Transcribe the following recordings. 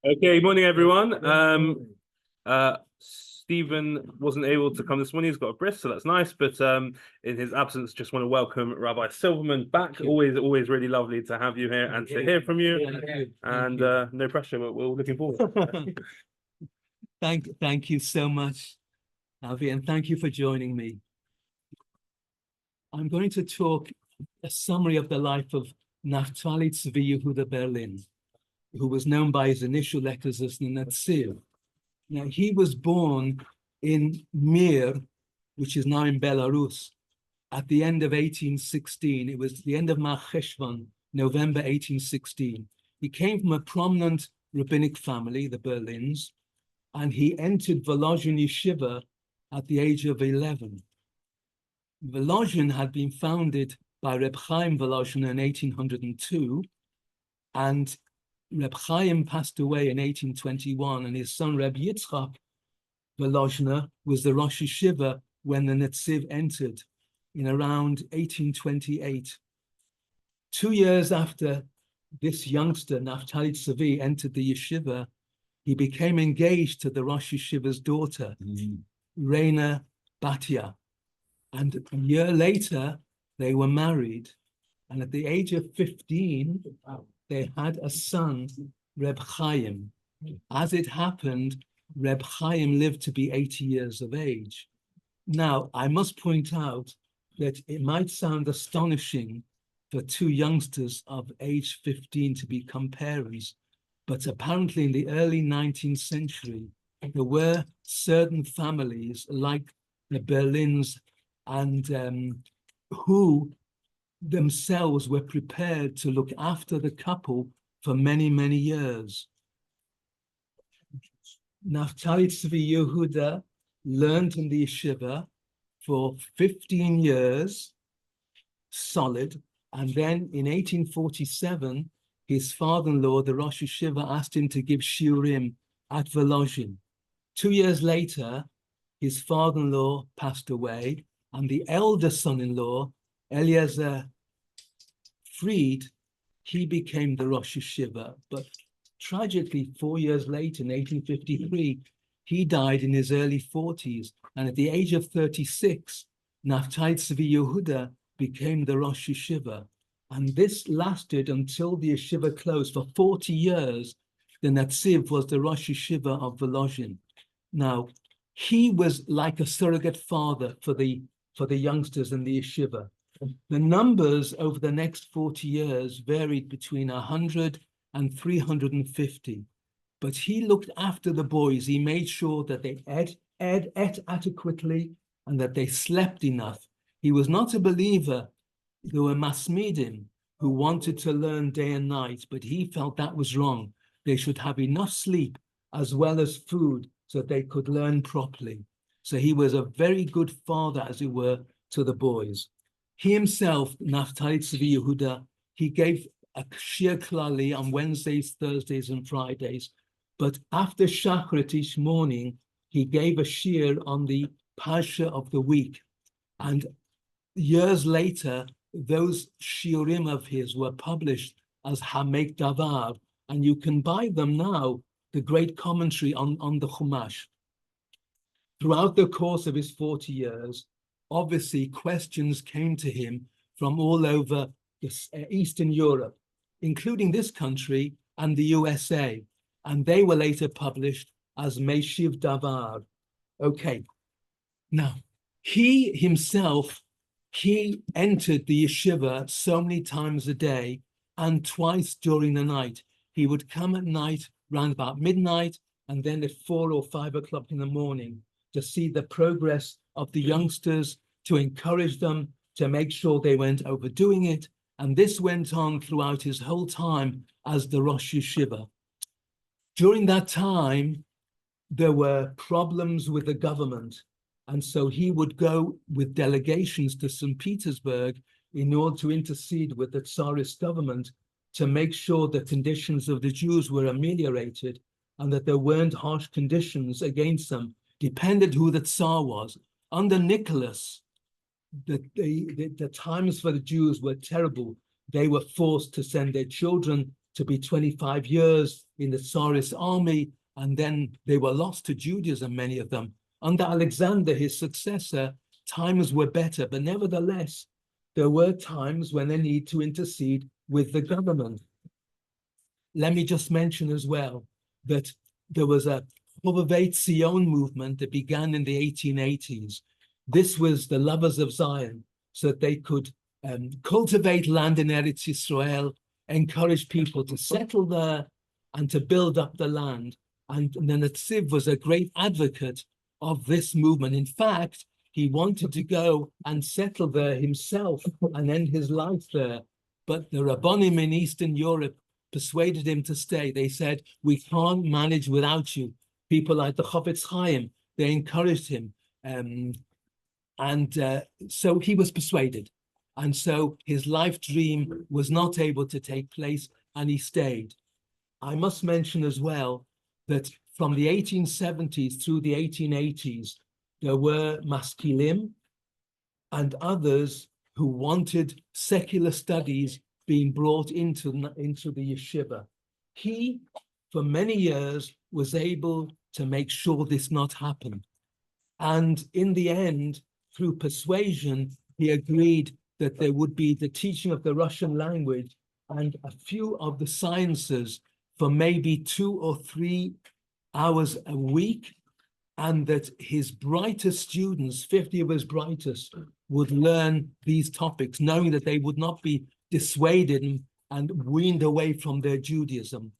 Okay, morning everyone. Stephen wasn't able to come this morning. He's got a bris, so that's nice. But in his absence, just want to welcome Rabbi Silverman back. Always really lovely to have you here and to hear from you. And no pressure, but we're looking forward. Thank you so much, Avi, and thank you for joining me. I'm going to talk a summary of the life of Naftali Tzvi Yehuda Berlin, who was known by his initial letters as Netziv. Now, he was born in Mir, which is now in Belarus, at the end of 1816. It was the end of Mar Cheshvan, November 1816. He came from a prominent rabbinic family, the Berlins, and he entered Volozhin Yeshiva at the age of 11. Volozhin had been founded by Reb Chaim Volozhin in 1802, and Reb Chaim passed away in 1821, and his son Reb Yitzchak Volozhiner was the Rosh Yeshiva when the Netziv entered in around 1828. 2 years after this youngster, Naftali Tzvi, entered the yeshiva, he became engaged to the Rosh Yeshiva's daughter, Reina Batya. And a year later, they were married. And at the age of 15, they had a son, Reb Chaim. As it happened, Reb Chaim lived to be 80 years of age. Now, I must point out that it might sound astonishing for two youngsters of age 15 to become parents, but apparently in the early 19th century, there were certain families like the Berlins and who themselves were prepared to look after the couple for many, many years. Naftali Tzvi Yehuda learned in the yeshiva for 15 years, solid, and then in 1847, his father-in-law, the Rosh Yeshiva, asked him to give shiurim at Volozhin. 2 years later, his father-in-law passed away, and the elder son-in-law, Eliezer Fried, he became the Rosh Yeshiva. But tragically, 4 years later, in 1853, he died in his early 40s, and at the age of 36, Naftali Tzvi Yehuda became the Rosh Yeshiva. And this lasted until the yeshiva closed. For 40 years, the Netziv was the Rosh Yeshiva of Volozhin. Now, he was like a surrogate father for the youngsters in the yeshiva. The numbers over the next 40 years varied between 100 and 350. But he looked after the boys. He made sure that they ate adequately and that they slept enough. He was not a believer. There were masmidim who wanted to learn day and night, but he felt that was wrong. They should have enough sleep as well as food so that they could learn properly. So he was a very good father, as it were, to the boys. He himself, Naftali Tzvi Yehuda, he gave a shir klali on Wednesdays, Thursdays, and Fridays. But after Shachrit each morning, he gave a shir on the Parsha of the week. And years later, those shiurim of his were published as Hamek Davar, and you can buy them now, the great commentary on the Chumash. Throughout the course of his 40 years, obviously questions came to him from all over Eastern Europe, including this country and the USA, and they were later published as Meshiv Davar. Okay, now, he himself, he entered the yeshiva so many times a day and twice during the night. He would come at night around about midnight and then at 4 or 5 o'clock in the morning to see the progress of the youngsters, to encourage them, to make sure they weren't overdoing it. And this went on throughout his whole time as the Rosh Yeshiva. During that time, there were problems with the government. And so he would go with delegations to St. Petersburg in order to intercede with the Tsarist government to make sure the conditions of the Jews were ameliorated and that there weren't harsh conditions against them, depended who the Tsar was. Under Nicholas, the times for the Jews were terrible. They were forced to send their children to be 25 years in the Tsarist army, and then they were lost to Judaism, many of them. Under Alexander, his successor, times were better, but nevertheless, there were times when they need to intercede with the government. Let me just mention as well that there was a Hovevei Zion movement that began in the 1880s. This was the lovers of Zion, so that they could cultivate land in Eretz Yisrael, encourage people to settle there and to build up the land. And the Netziv was a great advocate of this movement. In fact, he wanted to go and settle there himself and end his life there. But the Rabbonim in Eastern Europe persuaded him to stay. They said, we can't manage without you. People like the Chofetz Chaim, they encouraged him. So he was persuaded. And so his life dream was not able to take place, and he stayed. I must mention as well that from the 1870s through the 1880s, there were maskilim and others who wanted secular studies being brought into the yeshiva. He, for many years, was able to make sure this not happen. And in the end, through persuasion, he agreed that there would be the teaching of the Russian language and a few of the sciences for maybe 2 or 3 hours a week, and that his brightest students, 50 of his brightest, would learn these topics, knowing that they would not be dissuaded and weaned away from their Judaism.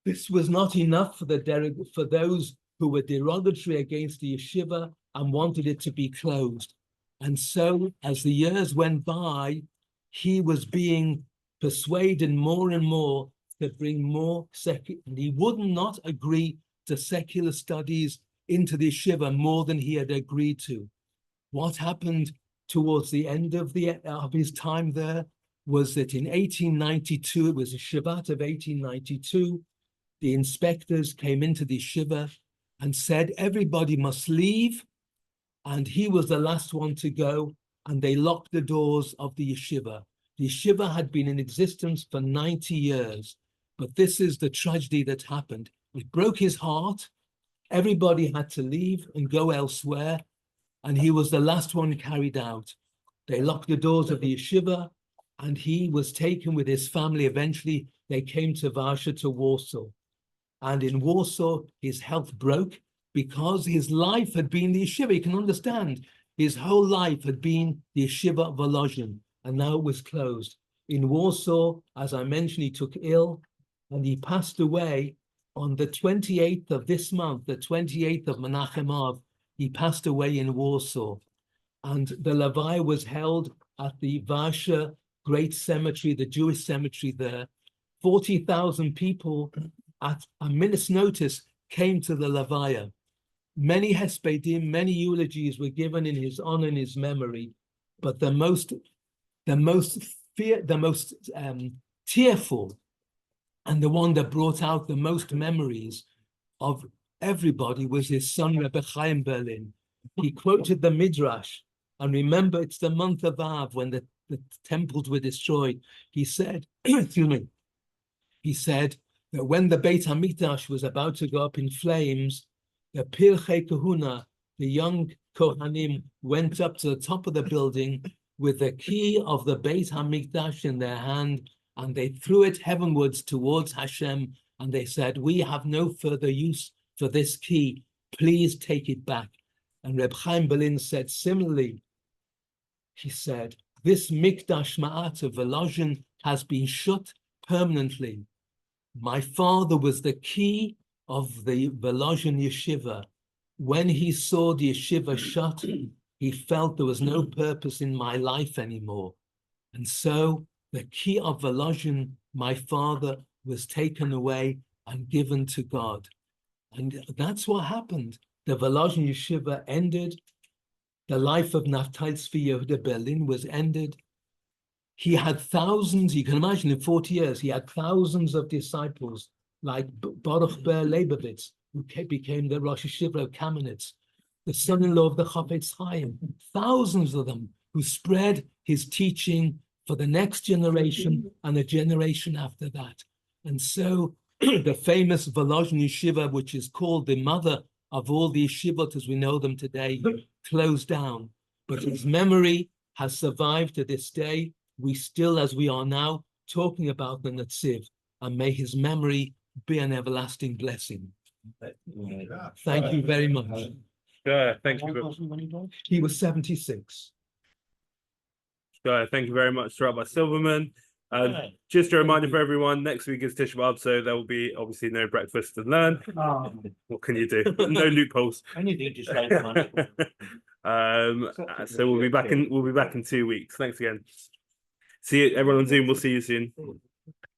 This was not enough for those who were derogatory against the yeshiva and wanted it to be closed. And so, as the years went by, he was being persuaded more and more to bring more secular. He would not agree to secular studies into the yeshiva more than he had agreed to. What happened towards the end of his time there was that in 1892, it was a Shabbat of 1892, the inspectors came into the yeshiva and said everybody must leave, and he was the last one to go, and they locked the doors of the yeshiva. The yeshiva had been in existence for 90 years, but this is the tragedy that happened. It broke his heart. Everybody had to leave and go elsewhere, and he was the last one carried out. They locked the doors of the yeshiva, and he was taken with his family. Eventually, they came to Warsaw, to Warsaw. And in Warsaw, his health broke because his life had been the yeshiva. You can understand, his whole life had been the yeshiva of Volozhin, and now it was closed. In Warsaw, as I mentioned, he took ill, and he passed away on the 28th of this month, the 28th of Menachem Av. He passed away in Warsaw. And the Levi was held at the Warsaw Great Cemetery, the Jewish cemetery there. 40,000 people at a minute's notice came to the Levaya. Many hespedim, many eulogies were given in his honor and his memory, but the most tearful and the one that brought out the most memories of everybody was his son, Rabbi Chaim Berlin. He quoted the Midrash, and remember, it's the month of Av when the temples were destroyed. He said, excuse me, he said that when the Beit HaMikdash was about to go up in flames, the Pirchei Kahuna, the young Kohanim, went up to the top of the building with the key of the Beit HaMikdash in their hand, and they threw it heavenwards towards Hashem, and they said, we have no further use for this key. Please take it back. And Reb Chaim Berlin said similarly, he said, this Mikdash Ma'at of Volozhin has been shut permanently. My father was the key of the Volozhin yeshiva. When he saw the yeshiva shut, he felt there was no purpose in my life anymore. And so the key of Volozhin, my father, was taken away and given to God. And that's what happened. The Volozhin yeshiva ended. The life of Naftali Tzvi Yehuda Berlin was ended. He had thousands, you can imagine, in 40 years, he had thousands of disciples like Baruch Ber Leibovitz, who became the Rosh Yeshiva of Kamenetz, the son-in-law of the Chofetz Chaim, thousands of them who spread his teaching for the next generation and the generation after that. And so the famous Volozhny Yeshiva, which is called the mother of all the yeshivot as we know them today, closed down. But his memory has survived to this day. We still, as we are now, talking about the Netziv, and may his memory be an everlasting blessing. Thank you very much. Thank you. He was 76. Thank you very much, Rabbi Silverman. Just a reminder for everyone, next week is Tisha B'Av, so there will be obviously no breakfast to learn. What can you do? No loopholes. Anything to save money. So we'll be back in 2 weeks. Thanks again. See you, everyone on Zoom. We'll see you soon.